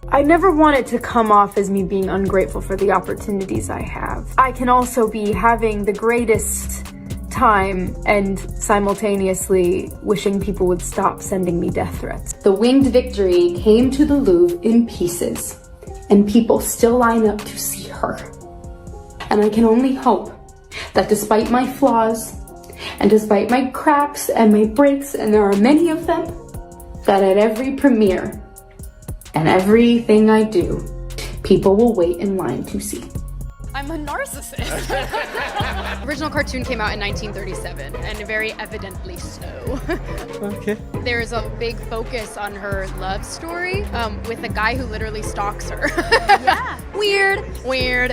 I never want it to come off as me being ungrateful for the opportunities I have. I can also be having the greatest time and simultaneously wishing people would stop sending me death threats. The winged victory came to the Louvre in pieces, and people still line up to see her. And I can only hope that despite my flaws, and despite my cracks and my breaks, and there are many of them, that at every premiere and everything I do, people will wait in line to see. I'm a narcissist. Original cartoon came out in 1937, and very evidently so. Okay. There's a big focus on her love story with a guy who literally stalks her. Yeah. Weird.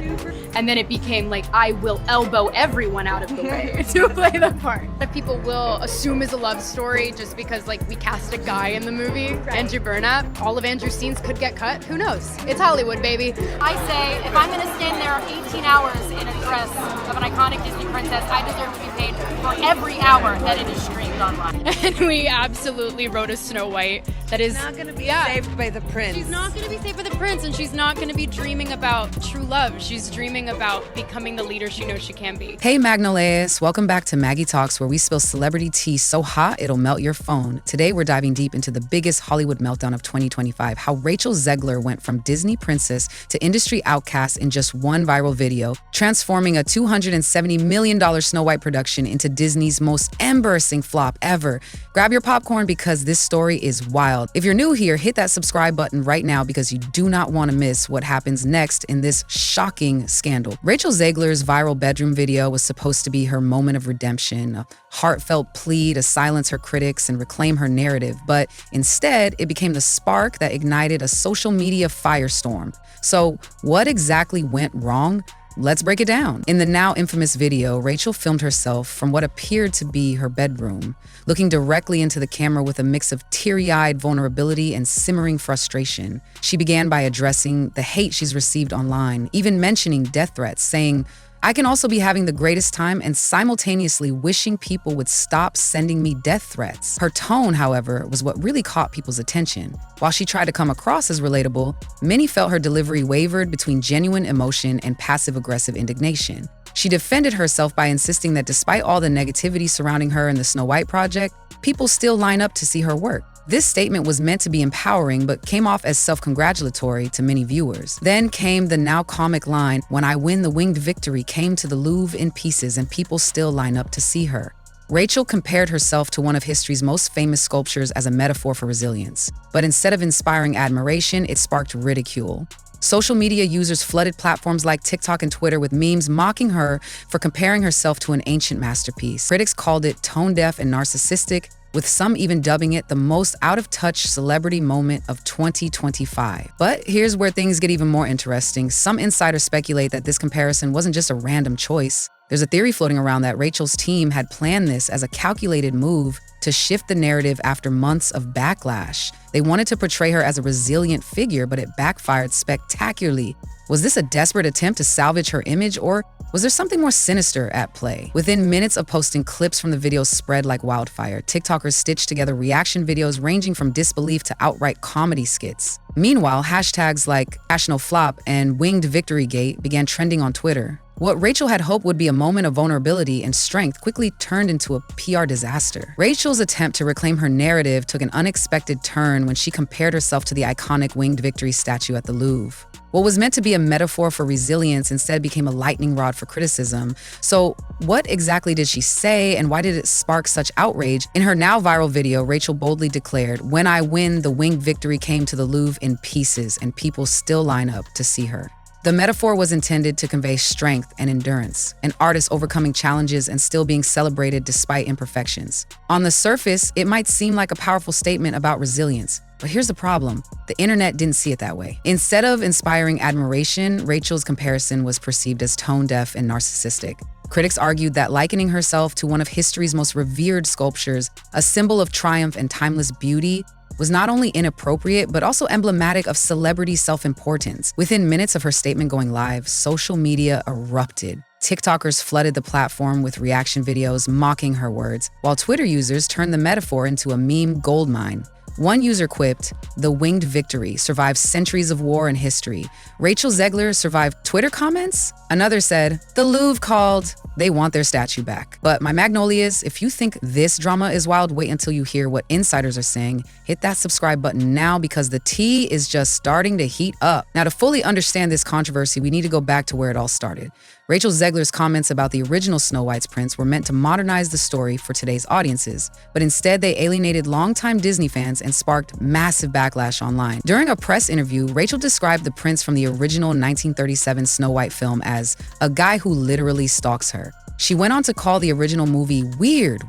And then it became like, I will elbow everyone out of the way to play the part. That people will assume is a love story just because like we cast a guy in the movie, Andrew Burnap. All of Andrew's scenes could get cut. Who knows? It's Hollywood, baby. I say, if I'm gonna stand there 18 hours in a dress of an iconic Disney princess, I deserve to be paid for every hour that it is streamed online. And we absolutely wrote a Snow White that is not going to be saved by the prince. She's not going to be saved by the prince, and she's not going to be dreaming about true love. She's dreaming about becoming the leader she knows she can be. Hey Magnolaus, welcome back to Maggie Talks, where we spill celebrity tea so hot it'll melt your phone. Today we're diving deep into the biggest Hollywood meltdown of 2025, how Rachel Zegler went from Disney princess to industry outcast in just one viral video, transforming a $270 million Snow White production into Disney's most embarrassing flop ever. Grab your popcorn because this story is wild. If you're new here, hit that subscribe button right now because you do not want to miss what happens next in this shocking scandal. Rachel Zegler's viral bedroom video was supposed to be her moment of redemption, a heartfelt plea to silence her critics and reclaim her narrative, but instead it became the spark that ignited a social media firestorm. So what exactly went wrong? Let's break it down. In the now infamous video, Rachel filmed herself from what appeared to be her bedroom, looking directly into the camera with a mix of teary-eyed vulnerability and simmering frustration. She began by addressing the hate she's received online, even mentioning death threats, saying, "I can also be having the greatest time and simultaneously wishing people would stop sending me death threats." Her tone, however, was what really caught people's attention. While she tried to come across as relatable, many felt her delivery wavered between genuine emotion and passive-aggressive indignation. She defended herself by insisting that despite all the negativity surrounding her and the Snow White project, people still line up to see her work. This statement was meant to be empowering, but came off as self-congratulatory to many viewers. Then came the now comic line, "When I win, the winged victory came to the Louvre in pieces and people still line up to see her." Rachel compared herself to one of history's most famous sculptures as a metaphor for resilience. But instead of inspiring admiration, it sparked ridicule. Social media users flooded platforms like TikTok and Twitter with memes mocking her for comparing herself to an ancient masterpiece. Critics called it tone-deaf and narcissistic, with some even dubbing it the most out-of-touch celebrity moment of 2025. But here's where things get even more interesting. Some insiders speculate that this comparison wasn't just a random choice. There's a theory floating around that Rachel's team had planned this as a calculated move to shift the narrative after months of backlash. They wanted to portray her as a resilient figure, but it backfired spectacularly. Was this a desperate attempt to salvage her image, or was there something more sinister at play? Within minutes of posting, clips from the video spread like wildfire. TikTokers stitched together reaction videos ranging from disbelief to outright comedy skits. Meanwhile, hashtags like #NoFlop and Winged Victory Gate began trending on Twitter. What Rachel had hoped would be a moment of vulnerability and strength quickly turned into a PR disaster. Rachel's attempt to reclaim her narrative took an unexpected turn when she compared herself to the iconic Winged Victory statue at the Louvre. What was meant to be a metaphor for resilience instead became a lightning rod for criticism. So what exactly did she say, and why did it spark such outrage? In her now viral video, Rachel boldly declared, "When I win, the winged victory came to the Louvre in pieces, and people still line up to see her." The metaphor was intended to convey strength and endurance, an artist overcoming challenges and still being celebrated despite imperfections. On the surface, it might seem like a powerful statement about resilience, but here's the problem. The internet didn't see it that way. Instead of inspiring admiration, Rachel's comparison was perceived as tone-deaf and narcissistic. Critics argued that likening herself to one of history's most revered sculptures, a symbol of triumph and timeless beauty, was not only inappropriate, but also emblematic of celebrity self-importance. Within minutes of her statement going live, social media erupted. TikTokers flooded the platform with reaction videos mocking her words, while Twitter users turned the metaphor into a meme goldmine. One user quipped, "The winged victory survived centuries of war and history. Rachel Zegler survived Twitter comments?" Another said, "The Louvre called. They want their statue back." But my Magnolias, if you think this drama is wild, wait until you hear what insiders are saying. Hit that subscribe button now because the tea is just starting to heat up. Now, to fully understand this controversy, we need to go back to where it all started. Rachel Zegler's comments about the original Snow White's prince were meant to modernize the story for today's audiences, but instead they alienated longtime Disney fans and sparked massive backlash online. During a press interview, Rachel described the prince from the original 1937 Snow White film as a guy who literally stalks her. She went on to call the original movie weird,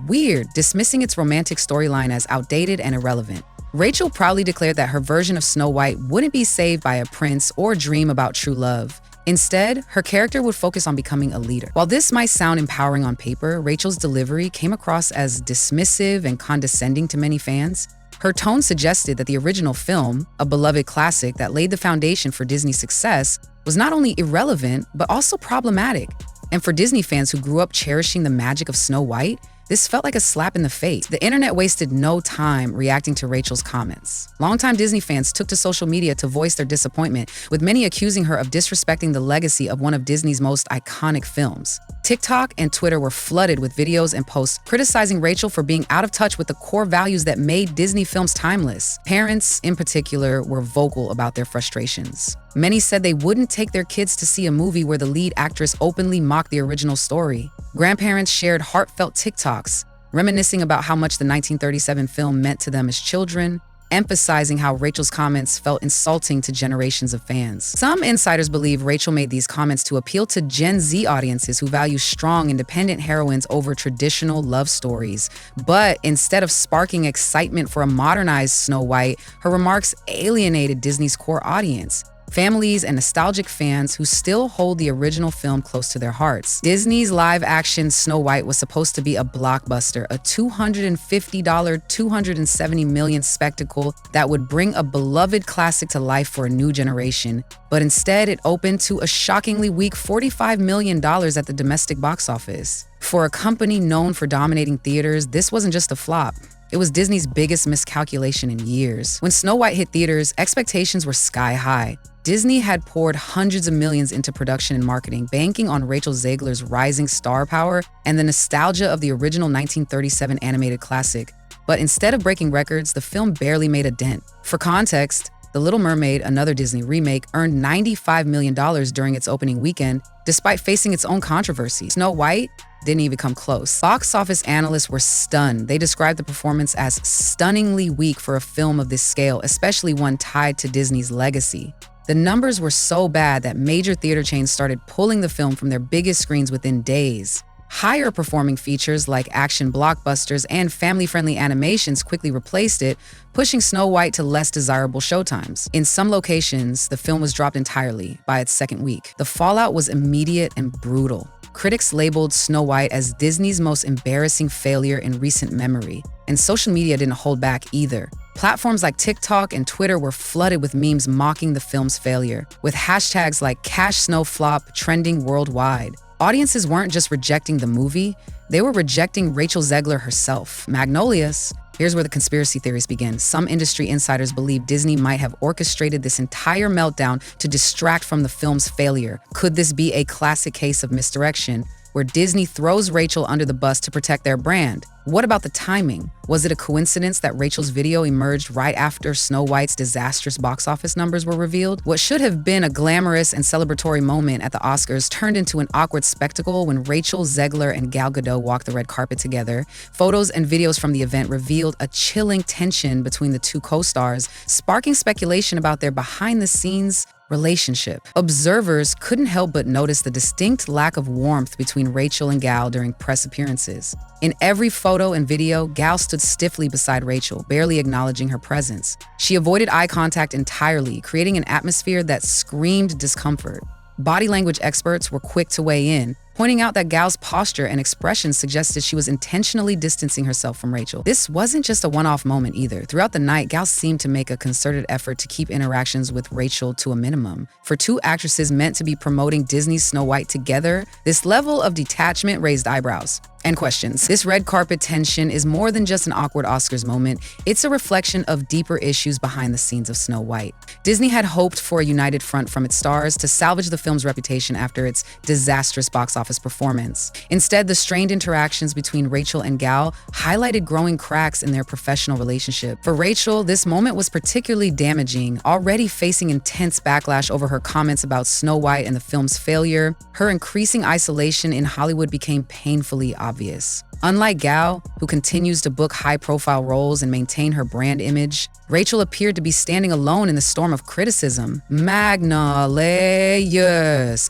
dismissing its romantic storyline as outdated and irrelevant. Rachel proudly declared that her version of Snow White wouldn't be saved by a prince or dream about true love. Instead, her character would focus on becoming a leader. While this might sound empowering on paper, Rachel's delivery came across as dismissive and condescending to many fans. Her tone suggested that the original film, a beloved classic that laid the foundation for Disney's success, was not only irrelevant, but also problematic. And for Disney fans who grew up cherishing the magic of Snow White, this felt like a slap in the face. The internet wasted no time reacting to Rachel's comments. Longtime Disney fans took to social media to voice their disappointment, with many accusing her of disrespecting the legacy of one of Disney's most iconic films. TikTok and Twitter were flooded with videos and posts criticizing Rachel for being out of touch with the core values that made Disney films timeless. Parents, in particular, were vocal about their frustrations. Many said they wouldn't take their kids to see a movie where the lead actress openly mocked the original story. Grandparents shared heartfelt TikToks, reminiscing about how much the 1937 film meant to them as children, emphasizing how Rachel's comments felt insulting to generations of fans. Some insiders believe Rachel made these comments to appeal to Gen Z audiences who value strong, independent heroines over traditional love stories. But instead of sparking excitement for a modernized Snow White, her remarks alienated Disney's core audience. Families and nostalgic fans who still hold the original film close to their hearts. Disney's live-action Snow White was supposed to be a blockbuster, a $250, $270 million spectacle that would bring a beloved classic to life for a new generation. But instead, it opened to a shockingly weak $45 million at the domestic box office. For a company known for dominating theaters, this wasn't just a flop. It was Disney's biggest miscalculation in years. When Snow White hit theaters, expectations were sky high. Disney had poured hundreds of millions into production and marketing, banking on Rachel Zegler's rising star power and the nostalgia of the original 1937 animated classic. But instead of breaking records, the film barely made a dent. For context, The Little Mermaid, another Disney remake, earned $95 million during its opening weekend, despite facing its own controversy. Snow White didn't even come close. Box office analysts were stunned. They described the performance as stunningly weak for a film of this scale, especially one tied to Disney's legacy. The numbers were so bad that major theater chains started pulling the film from their biggest screens within days. Higher performing features like action blockbusters and family-friendly animations quickly replaced it, pushing Snow White to less desirable showtimes. In some locations, the film was dropped entirely by its second week. The fallout was immediate and brutal. Critics labeled Snow White as Disney's most embarrassing failure in recent memory, and social media didn't hold back either. Platforms like TikTok and Twitter were flooded with memes mocking the film's failure, with hashtags like #CashSnowFlop trending worldwide. Audiences weren't just rejecting the movie, they were rejecting Rachel Zegler herself. Magnolias. Here's where the conspiracy theories begin. Some industry insiders believe Disney might have orchestrated this entire meltdown to distract from the film's failure. Could this be a classic case of misdirection, where Disney throws Rachel under the bus to protect their brand? What about the timing? Was it a coincidence that Rachel's video emerged right after Snow White's disastrous box office numbers were revealed? What should have been a glamorous and celebratory moment at the Oscars turned into an awkward spectacle when Rachel Zegler and Gal Gadot walked the red carpet together. Photos and videos from the event revealed a chilling tension between the two co-stars, sparking speculation about their behind-the-scenes relationship. Observers couldn't help but notice the distinct lack of warmth between Rachel and Gal during press appearances. In every photo and video, Gal stood stiffly beside Rachel, barely acknowledging her presence. She avoided eye contact entirely, creating an atmosphere that screamed discomfort. Body language experts were quick to weigh in, pointing out that Gal's posture and expression suggested she was intentionally distancing herself from Rachel. This wasn't just a one-off moment either. Throughout the night, Gal seemed to make a concerted effort to keep interactions with Rachel to a minimum. For two actresses meant to be promoting Disney's Snow White together, this level of detachment raised eyebrows. and questions. This red carpet tension is more than just an awkward Oscars moment. It's a reflection of deeper issues behind the scenes of Snow White. Disney had hoped for a united front from its stars to salvage the film's reputation after its disastrous box office performance. Instead, the strained interactions between Rachel and Gal highlighted growing cracks in their professional relationship. For Rachel, this moment was particularly damaging, already facing intense backlash over her comments about Snow White and the film's failure. Her increasing isolation in Hollywood became painfully obvious. Unlike Gal, who continues to book high-profile roles and maintain her brand image, Rachel appeared to be standing alone in the storm of criticism. Magnolious.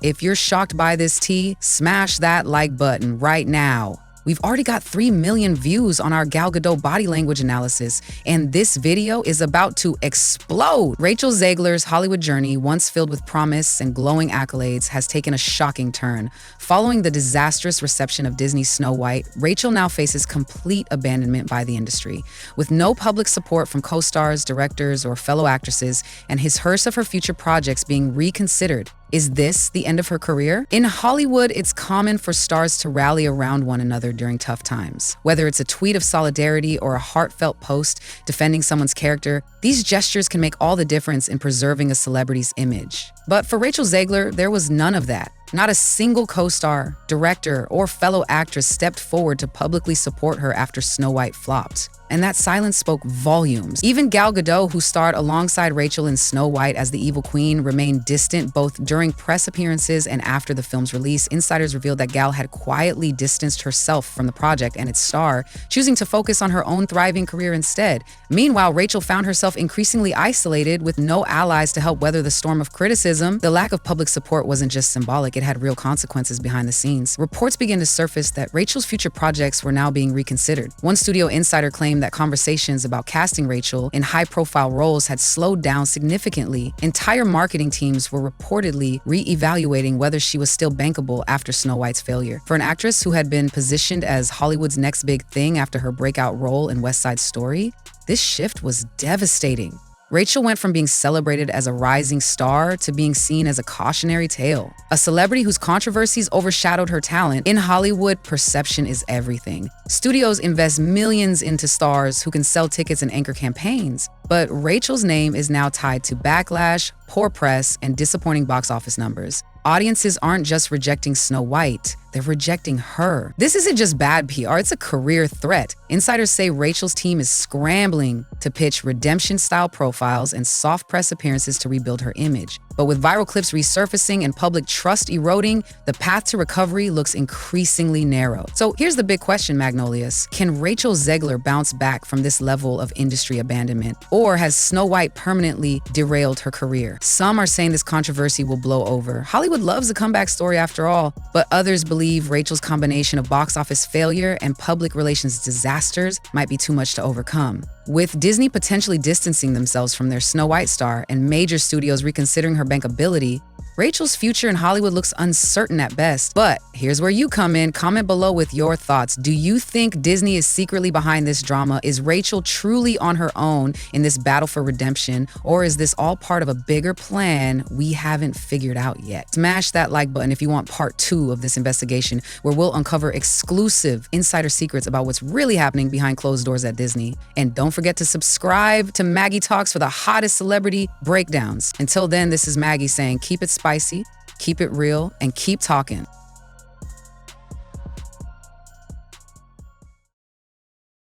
If you're shocked by this tea, smash that like button right now. We've already got 3 million views on our Gal Gadot body language analysis, and this video is about to explode. Rachel Zegler's Hollywood journey, once filled with promise and glowing accolades, has taken a shocking turn. Following the disastrous reception of Disney's Snow White, Rachel now faces complete abandonment by the industry. With no public support from co-stars, directors, or fellow actresses, and his hearse of her future projects being reconsidered, is this the end of her career? In Hollywood, it's common for stars to rally around one another during tough times. Whether it's a tweet of solidarity or a heartfelt post defending someone's character, these gestures can make all the difference in preserving a celebrity's image. But for Rachel Zegler, there was none of that. Not a single co-star, director, or fellow actress stepped forward to publicly support her after Snow White flopped. And that silence spoke volumes. Even Gal Gadot, who starred alongside Rachel in Snow White as the evil queen, remained distant both during press appearances and after the film's release. Insiders revealed that Gal had quietly distanced herself from the project and its star, choosing to focus on her own thriving career instead. Meanwhile, Rachel found herself increasingly isolated with no allies to help weather the storm of criticism. The lack of public support wasn't just symbolic, it had real consequences behind the scenes. Reports began to surface that Rachel's future projects were now being reconsidered. One studio insider claimed that conversations about casting Rachel in high-profile roles had slowed down significantly. Entire marketing teams were reportedly re-evaluating whether she was still bankable after Snow White's failure. For an actress who had been positioned as Hollywood's next big thing after her breakout role in West Side Story, this shift was devastating. Rachel went from being celebrated as a rising star to being seen as a cautionary tale. A celebrity whose controversies overshadowed her talent. In Hollywood, perception is everything. Studios invest millions into stars who can sell tickets and anchor campaigns. But Rachel's name is now tied to backlash, poor press, and disappointing box office numbers. Audiences aren't just rejecting Snow White, they're rejecting her. This isn't just bad PR, it's a career threat. Insiders say Rachel's team is scrambling to pitch redemption-style profiles and soft press appearances to rebuild her image. But with viral clips resurfacing and public trust eroding, the path to recovery looks increasingly narrow. So here's the big question, Magnolious. Can Rachel Zegler bounce back from this level of industry abandonment? Or has Snow White permanently derailed her career? Some are saying this controversy will blow over. Hollywood loves a comeback story after all, but others believe Rachel's combination of box office failure and public relations disasters might be too much to overcome. With Disney potentially distancing themselves from their Snow White star and major studios reconsidering her bankability, Rachel's future in Hollywood looks uncertain at best. But here's where you come in. Comment below with your thoughts. Do you think Disney is secretly behind this drama? Is Rachel truly on her own in this battle for redemption? Or is this all part of a bigger plan we haven't figured out yet? Smash that like button if you want part 2 of this investigation, where we'll uncover exclusive insider secrets about what's really happening behind closed doors at Disney. And don't forget to subscribe to Maggie Talks for the hottest celebrity breakdowns. Until then, this is Maggie saying keep it spicy, keep it real, and keep talking.